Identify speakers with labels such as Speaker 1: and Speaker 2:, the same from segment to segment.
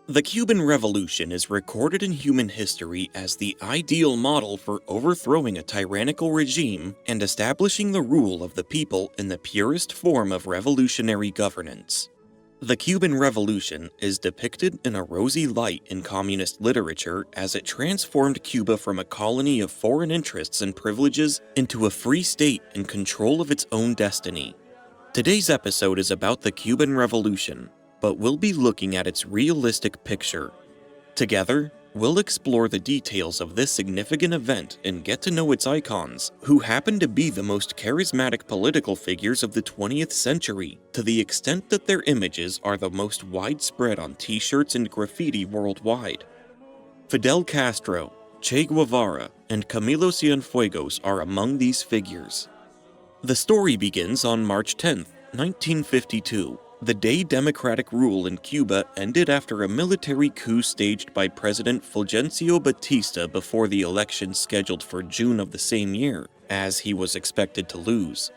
Speaker 1: The Cuban Revolution is recorded in human history as the ideal model for overthrowing a tyrannical regime and establishing the rule of the people in the purest form of revolutionary governance. The Cuban Revolution is depicted in a rosy light in communist literature as it transformed Cuba from a colony of foreign interests and privileges into a free state in control of its own destiny. Today's episode is about the Cuban Revolution, but we'll be looking at its realistic picture. Together, we'll explore the details of this significant event and get to know its icons, who happen to be the most charismatic political figures of the 20th century, to the extent that their images are the most widespread on t-shirts and graffiti worldwide. Fidel Castro, Che Guevara, and Camilo Cienfuegos are among these figures. The story begins on March 10, 1952, the day democratic rule in Cuba ended after a military coup staged by President Fulgencio Batista before the election scheduled for June of the same year, as he was expected to lose.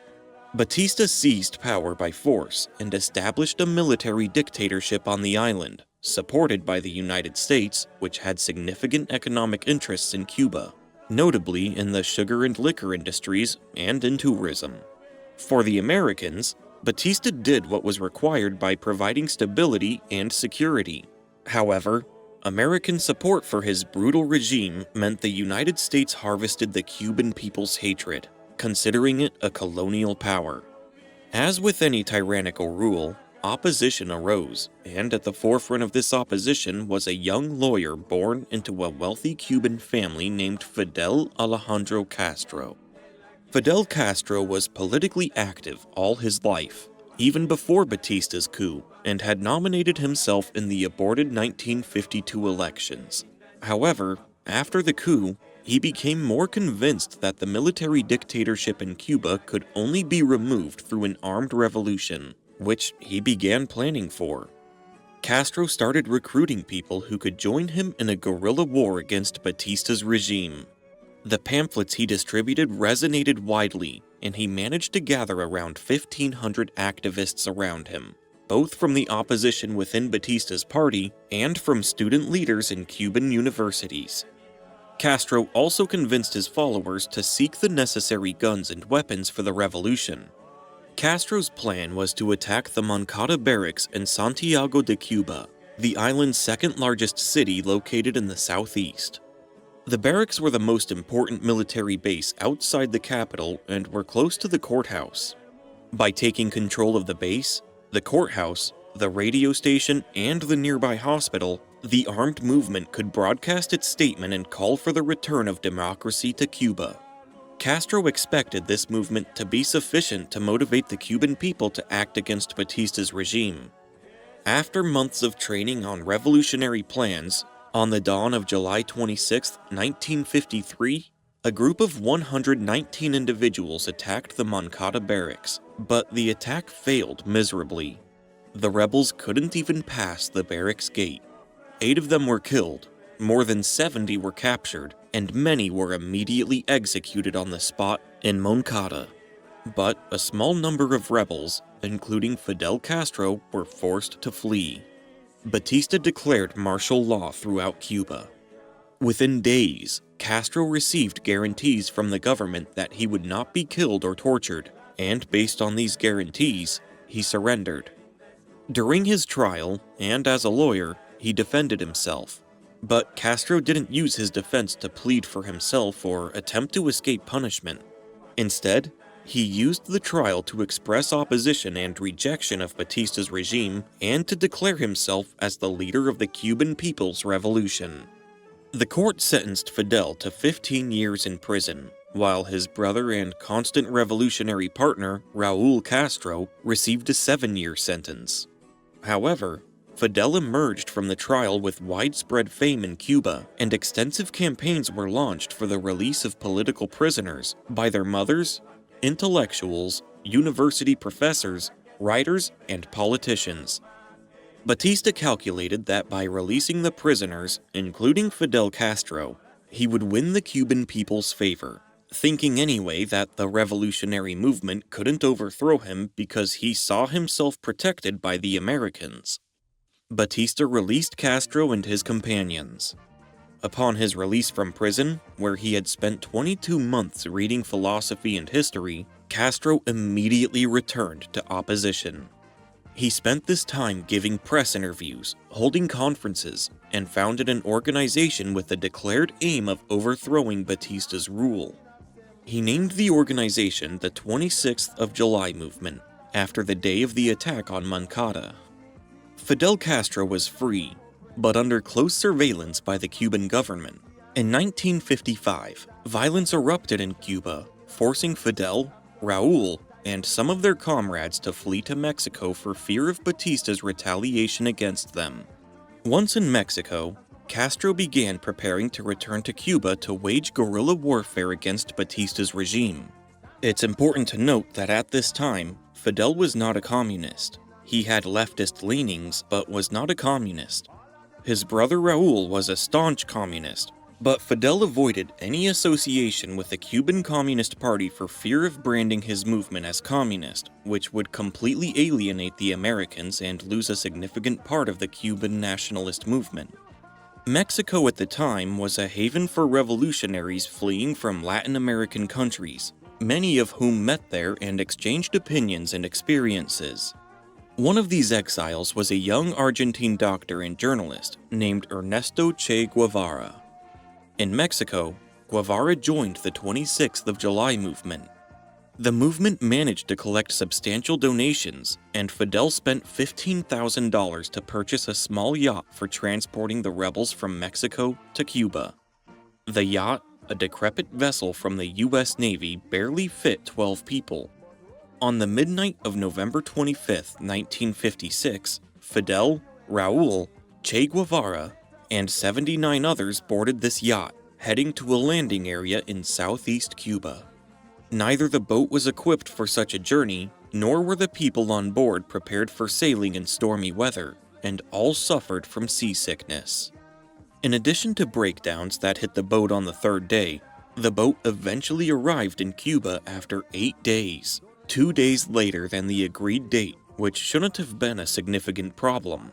Speaker 1: Batista seized power by force and established a military dictatorship on the island, supported by the United States, which had significant economic interests in Cuba, notably in the sugar and liquor industries and in tourism. For the Americans, Batista did what was required by providing stability and security. However, American support for his brutal regime meant the United States harvested the Cuban people's hatred, considering it a colonial power. As with any tyrannical rule, opposition arose, and at the forefront of this opposition was a young lawyer born into a wealthy Cuban family named Fidel Alejandro Castro. Fidel Castro was politically active all his life, even before Batista's coup, and had nominated himself in the aborted 1952 elections. However, after the coup, he became more convinced that the military dictatorship in Cuba could only be removed through an armed revolution, which he began planning for. Castro started recruiting people who could join him in a guerrilla war against Batista's regime. The pamphlets he distributed resonated widely, and he managed to gather around 1,500 activists around him, both from the opposition within Batista's party and from student leaders in Cuban universities. Castro also convinced his followers to seek the necessary guns and weapons for the revolution. Castro's plan was to attack the Moncada barracks in Santiago de Cuba, the island's second-largest city located in the southeast. The barracks were the most important military base outside the capital and were close to the courthouse. By taking control of the base, the courthouse, the radio station, and the nearby hospital, the armed movement could broadcast its statement and call for the return of democracy to Cuba. Castro expected this movement to be sufficient to motivate the Cuban people to act against Batista's regime. After months of training on revolutionary plans, on the dawn of July 26, 1953, a group of 119 individuals attacked the Moncada barracks, but the attack failed miserably. The rebels couldn't even pass the barracks gate. 8 of them were killed, more than 70 were captured, and many were immediately executed on the spot in Moncada. But a small number of rebels, including Fidel Castro, were forced to flee. Batista declared martial law throughout Cuba. Within days, Castro received guarantees from the government that he would not be killed or tortured, and based on these guarantees, he surrendered. During his trial, and as a lawyer, he defended himself. But Castro didn't use his defense to plead for himself or attempt to escape punishment. Instead, he used the trial to express opposition and rejection of Batista's regime and to declare himself as the leader of the Cuban People's Revolution. The court sentenced Fidel to 15 years in prison, while his brother and constant revolutionary partner, Raul Castro, received a 7-year sentence. However, Fidel emerged from the trial with widespread fame in Cuba, and extensive campaigns were launched for the release of political prisoners by their mothers, intellectuals, university professors, writers, and politicians. Batista calculated that by releasing the prisoners, including Fidel Castro, he would win the Cuban people's favor, thinking anyway that the revolutionary movement couldn't overthrow him because he saw himself protected by the Americans. Batista released Castro and his companions. Upon his release from prison, where he had spent 22 months reading philosophy and history, Castro immediately returned to opposition. He spent this time giving press interviews, holding conferences, and founded an organization with the declared aim of overthrowing Batista's rule. He named the organization the 26th of July Movement, after the day of the attack on Moncada. Fidel Castro was free, but under close surveillance by the Cuban government. In 1955, violence erupted in Cuba, forcing Fidel, Raul, and some of their comrades to flee to Mexico for fear of Batista's retaliation against them. Once in Mexico, Castro began preparing to return to Cuba to wage guerrilla warfare against Batista's regime. It's important to note that at this time, Fidel was not a communist. He had leftist leanings, but was not a communist. His brother Raul was a staunch communist, but Fidel avoided any association with the Cuban Communist Party for fear of branding his movement as communist, which would completely alienate the Americans and lose a significant part of the Cuban nationalist movement. Mexico at the time was a haven for revolutionaries fleeing from Latin American countries, many of whom met there and exchanged opinions and experiences. One of these exiles was a young Argentine doctor and journalist named Ernesto Che Guevara. In Mexico, Guevara joined the 26th of July movement. The movement managed to collect substantial donations, and Fidel spent $15,000 to purchase a small yacht for transporting the rebels from Mexico to Cuba. The yacht, a decrepit vessel from the U.S. Navy, barely fit 12 people. On the midnight of November 25, 1956, Fidel, Raul, Che Guevara, and 79 others boarded this yacht, heading to a landing area in southeast Cuba. Neither the boat was equipped for such a journey, nor were the people on board prepared for sailing in stormy weather, and all suffered from seasickness. In addition to breakdowns that hit the boat on the third day, the boat eventually arrived in Cuba after 8 days, 2 days later than the agreed date, which shouldn't have been a significant problem.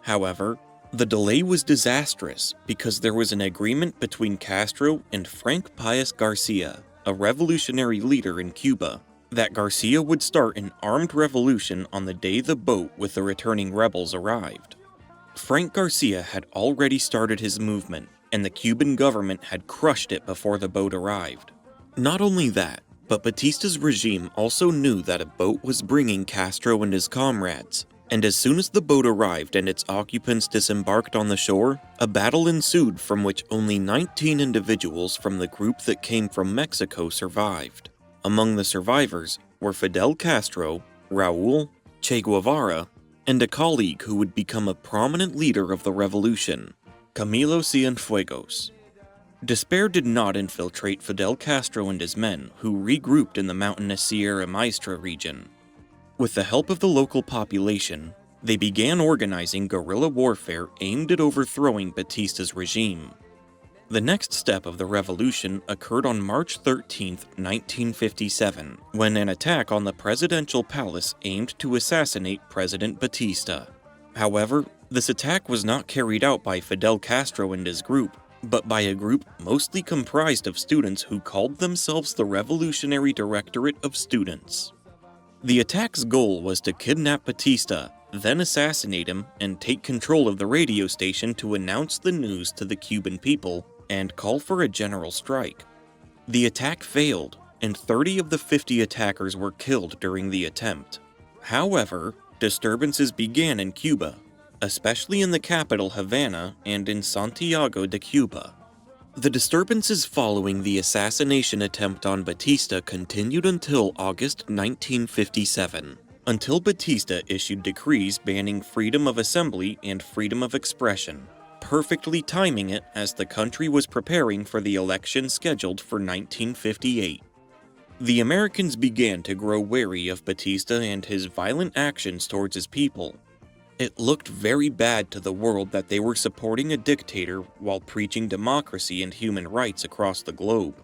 Speaker 1: However, the delay was disastrous because there was an agreement between Castro and Frank Paez Garcia, a revolutionary leader in Cuba, that Garcia would start an armed revolution on the day the boat with the returning rebels arrived. Frank Garcia had already started his movement, and the Cuban government had crushed it before the boat arrived. Not only that, but Batista's regime also knew that a boat was bringing Castro and his comrades, and as soon as the boat arrived and its occupants disembarked on the shore, a battle ensued from which only 19 individuals from the group that came from Mexico survived. Among the survivors were Fidel Castro, Raul, Che Guevara, and a colleague who would become a prominent leader of the revolution, Camilo Cienfuegos. Despair did not infiltrate Fidel Castro and his men, who regrouped in the mountainous Sierra Maestra region. With the help of the local population, they began organizing guerrilla warfare aimed at overthrowing Batista's regime. The next step of the revolution occurred on March 13, 1957, when an attack on the presidential palace aimed to assassinate President Batista. However, this attack was not carried out by Fidel Castro and his group, but by a group mostly comprised of students who called themselves the Revolutionary Directorate of Students. The attack's goal was to kidnap Batista, then assassinate him and take control of the radio station to announce the news to the Cuban people and call for a general strike. The attack failed, and 30 of the 50 attackers were killed during the attempt. However, disturbances began in Cuba, especially in the capital Havana and in Santiago de Cuba. The disturbances following the assassination attempt on Batista continued until August 1957, until Batista issued decrees banning freedom of assembly and freedom of expression, perfectly timing it as the country was preparing for the election scheduled for 1958. The Americans began to grow wary of Batista and his violent actions towards his people. It looked very bad to the world that they were supporting a dictator while preaching democracy and human rights across the globe.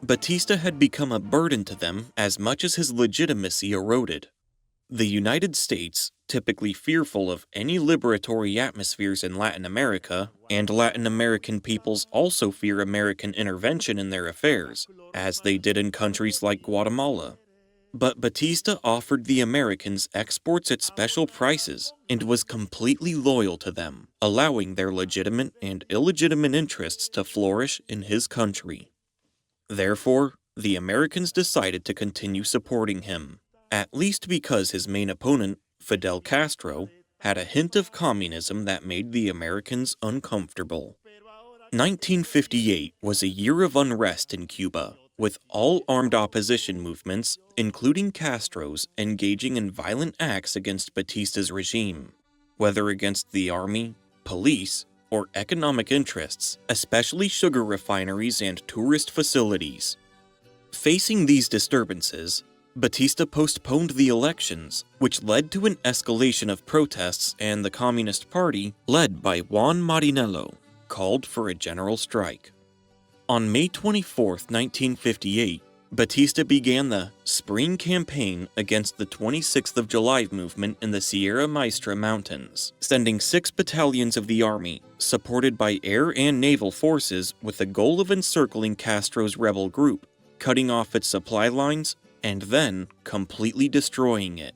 Speaker 1: Batista had become a burden to them as much as his legitimacy eroded. The United States, typically fearful of any liberatory atmospheres in Latin America, and Latin American peoples also fear American intervention in their affairs, as they did in countries like Guatemala. But Batista offered the Americans exports at special prices and was completely loyal to them, allowing their legitimate and illegitimate interests to flourish in his country. Therefore, the Americans decided to continue supporting him, at least because his main opponent, Fidel Castro, had a hint of communism that made the Americans uncomfortable. 1958 was a year of unrest in Cuba, with all armed opposition movements, including Castro's, engaging in violent acts against Batista's regime, whether against the army, police, or economic interests, especially sugar refineries and tourist facilities. Facing these disturbances, Batista postponed the elections, which led to an escalation of protests, and the Communist Party, led by Juan Marinello, called for a general strike. On May 24, 1958, Batista began the Spring Campaign against the 26th of July movement in the Sierra Maestra Mountains, sending 6 battalions of the army, supported by air and naval forces, with the goal of encircling Castro's rebel group, cutting off its supply lines, and then completely destroying it.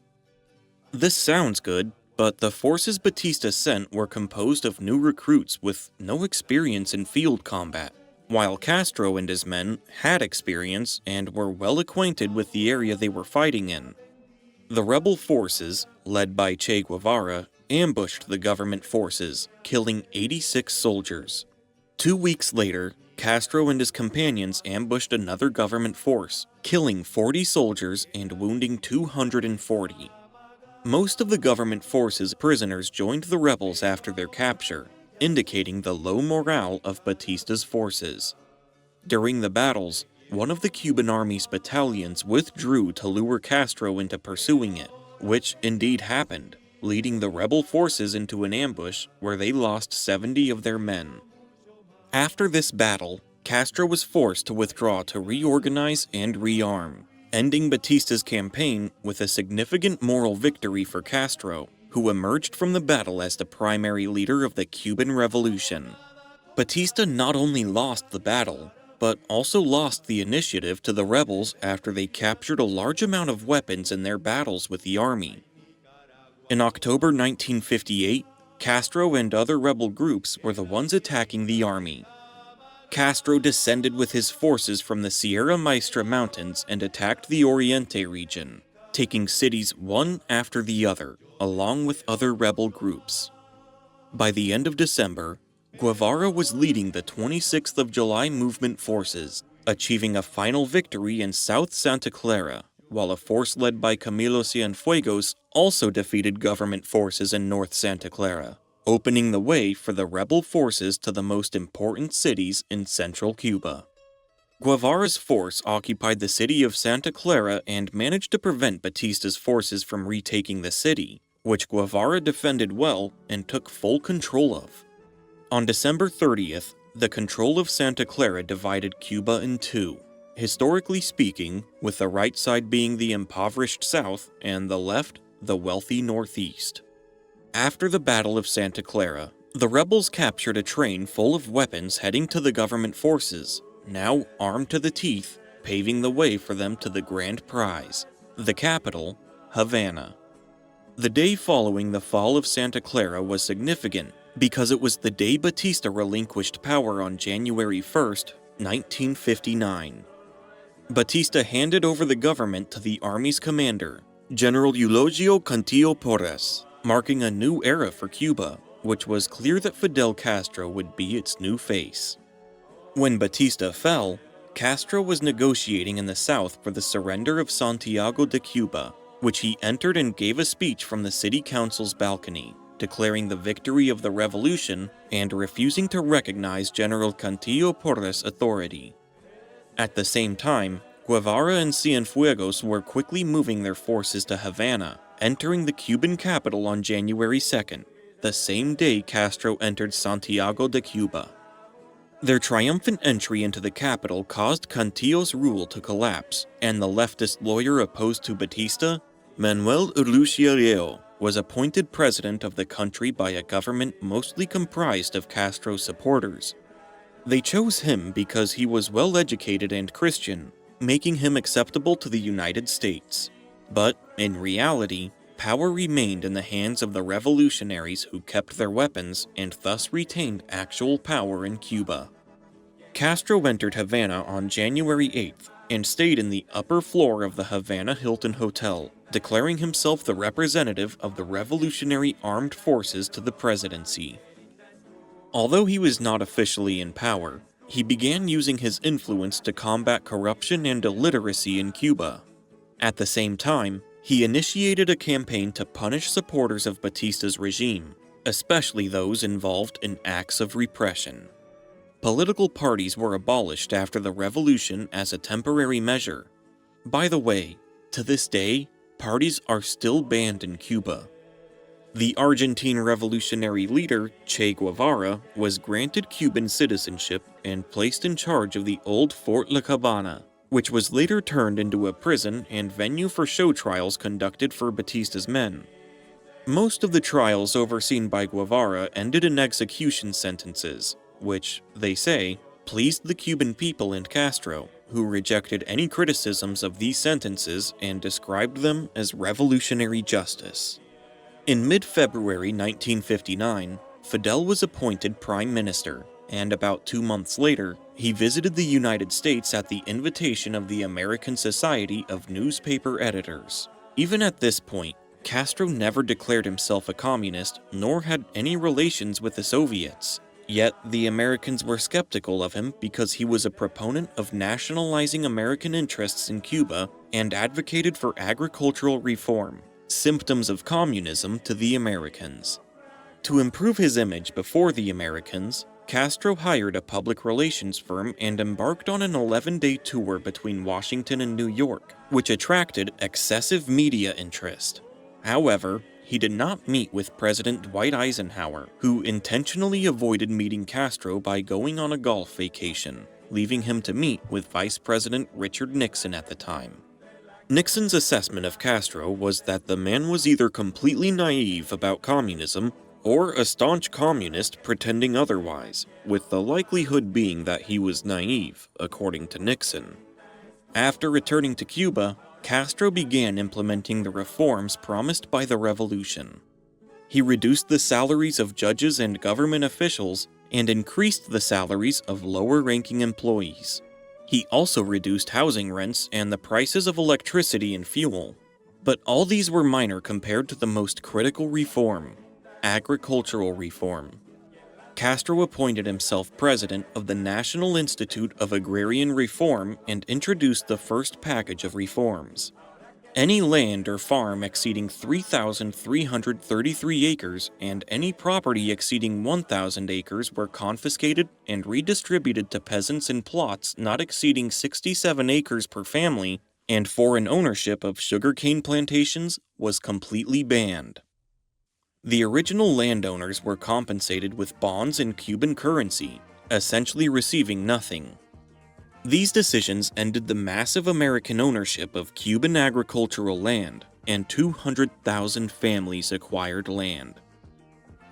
Speaker 1: This sounds good, but the forces Batista sent were composed of new recruits with no experience in field combat, while Castro and his men had experience and were well acquainted with the area they were fighting in. The rebel forces, led by Che Guevara, ambushed the government forces, killing 86 soldiers. 2 weeks later, Castro and his companions ambushed another government force, killing 40 soldiers and wounding 240. Most of the government force's prisoners joined the rebels after their capture, indicating the low morale of Batista's forces. During the battles, one of the Cuban Army's battalions withdrew to lure Castro into pursuing it, which indeed happened, leading the rebel forces into an ambush where they lost 70 of their men. After this battle, Castro was forced to withdraw to reorganize and rearm, ending Batista's campaign with a significant moral victory for Castro, who emerged from the battle as the primary leader of the Cuban Revolution. Batista not only lost the battle, but also lost the initiative to the rebels after they captured a large amount of weapons in their battles with the army. In October 1958, Castro and other rebel groups were the ones attacking the army. Castro descended with his forces from the Sierra Maestra Mountains and attacked the Oriente region, taking cities one after the other, along with other rebel groups. By the end of December, Guevara was leading the 26th of July movement forces, achieving a final victory in South Santa Clara, while a force led by Camilo Cienfuegos also defeated government forces in North Santa Clara, opening the way for the rebel forces to the most important cities in central Cuba. Guevara's force occupied the city of Santa Clara and managed to prevent Batista's forces from retaking the city, which Guevara defended well and took full control of. On December 30th, the control of Santa Clara divided Cuba in two, historically speaking, with the right side being the impoverished south and the left the wealthy northeast. After the Battle of Santa Clara, the rebels captured a train full of weapons heading to the government forces, now armed to the teeth, paving the way for them to the grand prize, the capital, Havana. The day following the fall of Santa Clara was significant because it was the day Batista relinquished power on January 1st, 1959. Batista handed over the government to the army's commander, General Eulogio Cantillo Porras, marking a new era for Cuba, which was clear that Fidel Castro would be its new face. When Batista fell, Castro was negotiating in the south for the surrender of Santiago de Cuba, which he entered and gave a speech from the city council's balcony, declaring the victory of the revolution and refusing to recognize General Cantillo Porras' authority. At the same time, Guevara and Cienfuegos were quickly moving their forces to Havana, entering the Cuban capital on January 2nd, the same day Castro entered Santiago de Cuba. Their triumphant entry into the capital caused Cantillo's rule to collapse, and the leftist lawyer opposed to Batista, Manuel Urrutia, was appointed president of the country by a government mostly comprised of Castro's supporters. They chose him because he was well-educated and Christian, making him acceptable to the United States. But, in reality, power remained in the hands of the revolutionaries who kept their weapons and thus retained actual power in Cuba. Castro entered Havana on January 8th and stayed in the upper floor of the Havana Hilton Hotel, declaring himself the representative of the Revolutionary Armed Forces to the presidency. Although he was not officially in power, he began using his influence to combat corruption and illiteracy in Cuba. At the same time, he initiated a campaign to punish supporters of Batista's regime, especially those involved in acts of repression. Political parties were abolished after the revolution as a temporary measure. By the way, to this day, parties are still banned in Cuba. The Argentine revolutionary leader, Che Guevara, was granted Cuban citizenship and placed in charge of the old Fort La Habana, which was later turned into a prison and venue for show trials conducted for Batista's men. Most of the trials overseen by Guevara ended in execution sentences, which, they say, pleased the Cuban people and Castro, who rejected any criticisms of these sentences and described them as revolutionary justice. In mid-February 1959, Fidel was appointed prime minister, and about 2 months later, he visited the United States at the invitation of the American Society of Newspaper Editors. Even at this point, Castro never declared himself a communist nor had any relations with the Soviets. Yet, the Americans were skeptical of him because he was a proponent of nationalizing American interests in Cuba and advocated for agricultural reform, symptoms of communism to the Americans. To improve his image before the Americans, Castro hired a public relations firm and embarked on an 11-day tour between Washington and New York, which attracted excessive media interest. However, he did not meet with President Dwight Eisenhower, who intentionally avoided meeting Castro by going on a golf vacation, leaving him to meet with Vice President Richard Nixon at the time. Nixon's assessment of Castro was that the man was either completely naive about communism or a staunch communist pretending otherwise, with the likelihood being that he was naive, according to Nixon. After returning to Cuba, Castro began implementing the reforms promised by the revolution. He reduced the salaries of judges and government officials and increased the salaries of lower-ranking employees. He also reduced housing rents and the prices of electricity and fuel. But all these were minor compared to the most critical reform: agricultural reform. Castro appointed himself president of the National Institute of Agrarian Reform and introduced the first package of reforms. Any land or farm exceeding 3,333 acres and any property exceeding 1,000 acres were confiscated and redistributed to peasants in plots not exceeding 67 acres per family, and foreign ownership of sugarcane plantations was completely banned. The original landowners were compensated with bonds in Cuban currency, essentially receiving nothing. These decisions ended the massive American ownership of Cuban agricultural land, and 200,000 families acquired land.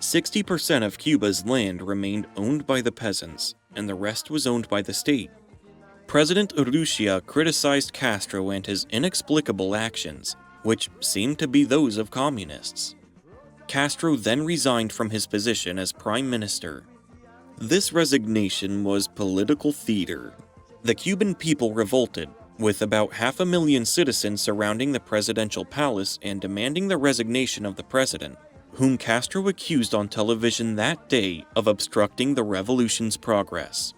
Speaker 1: 60% of Cuba's land remained owned by the peasants, and the rest was owned by the state. President Urrutia criticized Castro and his inexplicable actions, which seemed to be those of communists. Castro then resigned from his position as prime minister. This resignation was political theater. The Cuban people revolted, with about 500,000 citizens surrounding the presidential palace and demanding the resignation of the president, whom Castro accused on television that day of obstructing the revolution's progress.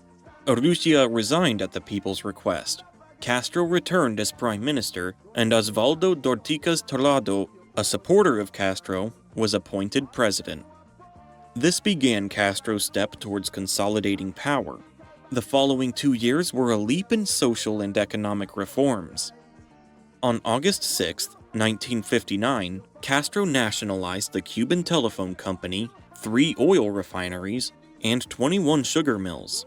Speaker 1: Urrutia resigned at the people's request. Castro returned as prime minister, and Osvaldo Dorticas Tolado, a supporter of Castro, was appointed president. This began Castro's step towards consolidating power. The following 2 years were a leap in social and economic reforms. On August 6, 1959, Castro nationalized the Cuban Telephone Company, 3 oil refineries, and 21 sugar mills.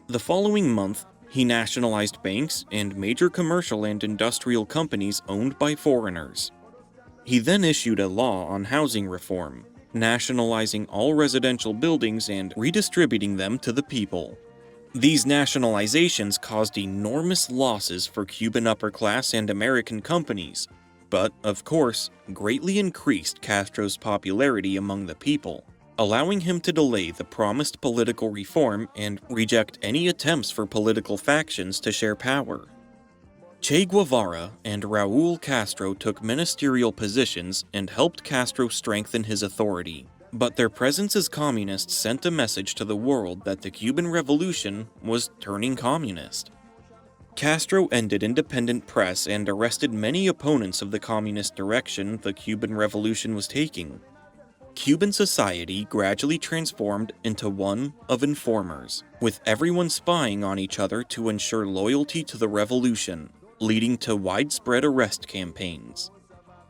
Speaker 1: The following month, he nationalized banks and major commercial and industrial companies owned by foreigners. He then issued a law on housing reform, nationalizing all residential buildings and redistributing them to the people. These nationalizations caused enormous losses for Cuban upper class and American companies, but, of course, greatly increased Castro's popularity among the people, allowing him to delay the promised political reform and reject any attempts for political factions to share power. Che Guevara and Raul Castro took ministerial positions and helped Castro strengthen his authority, but their presence as communists sent a message to the world that the Cuban Revolution was turning communist. Castro ended independent press and arrested many opponents of the communist direction the Cuban Revolution was taking. Cuban society gradually transformed into one of informers, with everyone spying on each other to ensure loyalty to the revolution, leading to widespread arrest campaigns.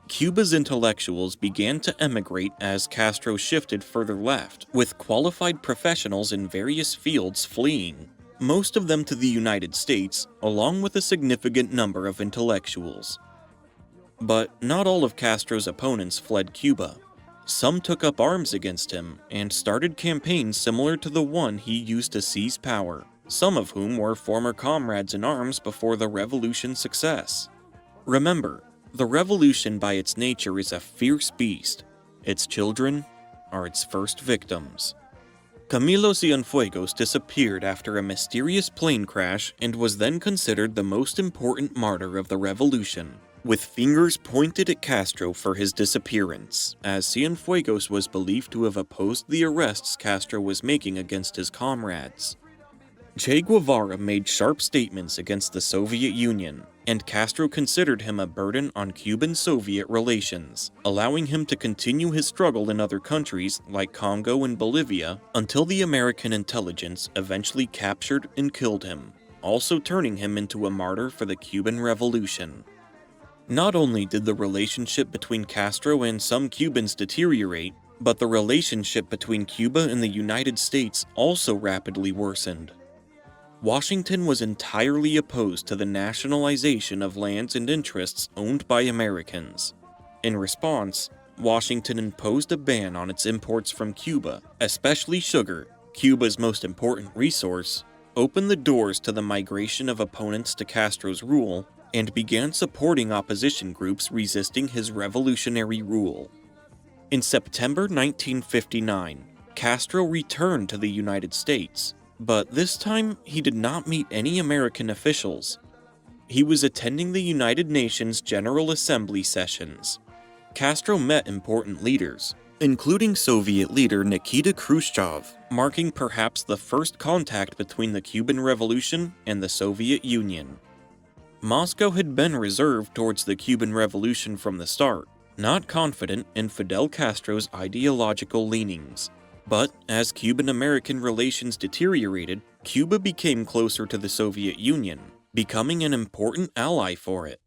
Speaker 1: Cuba's intellectuals began to emigrate as Castro shifted further left, with qualified professionals in various fields fleeing, most of them to the United States, along with a significant number of intellectuals. But not all of Castro's opponents fled Cuba. Some took up arms against him and started campaigns similar to the one he used to seize power, some of whom were former comrades in arms before the revolution's success. Remember, the revolution by its nature is a fierce beast. Its children are its first victims. Camilo Cienfuegos disappeared after a mysterious plane crash and was then considered the most important martyr of the revolution, with fingers pointed at Castro for his disappearance, as Cienfuegos was believed to have opposed the arrests Castro was making against his comrades. Che Guevara made sharp statements against the Soviet Union, and Castro considered him a burden on Cuban-Soviet relations, allowing him to continue his struggle in other countries like Congo and Bolivia until the American intelligence eventually captured and killed him, also turning him into a martyr for the Cuban Revolution. Not only did the relationship between Castro and some Cubans deteriorate, but the relationship between Cuba and the United States also rapidly worsened. Washington was entirely opposed to the nationalization of lands and interests owned by Americans. In response, Washington imposed a ban on its imports from Cuba, especially sugar, Cuba's most important resource, opened the doors to the migration of opponents to Castro's rule, and began supporting opposition groups resisting his revolutionary rule. In September 1959, Castro returned to the United States, but this time he did not meet any American officials. He was attending the United Nations General Assembly sessions. Castro met important leaders, including Soviet leader Nikita Khrushchev, marking perhaps the first contact between the Cuban Revolution and the Soviet Union. Moscow had been reserved towards the Cuban Revolution from the start, not confident in Fidel Castro's ideological leanings. But as Cuban-American relations deteriorated, Cuba became closer to the Soviet Union, becoming an important ally for it.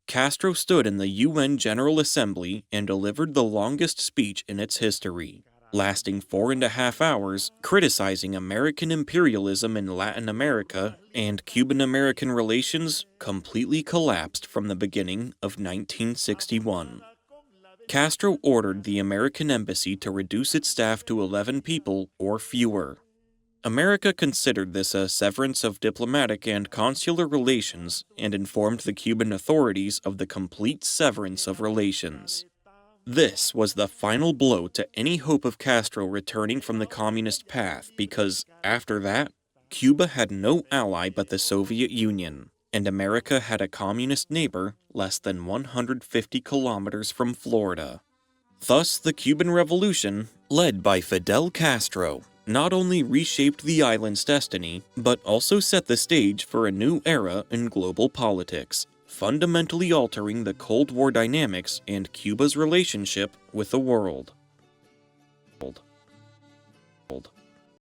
Speaker 1: Castro stood in the UN General Assembly and delivered the longest speech in its history, lasting 4.5 hours, criticizing American imperialism in Latin America, and Cuban-American relations completely collapsed from the beginning of 1961. Castro ordered the American embassy to reduce its staff to 11 people or fewer. America considered this a severance of diplomatic and consular relations and informed the Cuban authorities of the complete severance of relations. This was the final blow to any hope of Castro returning from the communist path because, after that, Cuba had no ally but the Soviet Union, and America had a communist neighbor less than 150 kilometers from Florida. Thus, the Cuban Revolution, led by Fidel Castro, not only reshaped the island's destiny, but also set the stage for a new era in global politics, fundamentally altering the Cold War dynamics and Cuba's relationship with the world.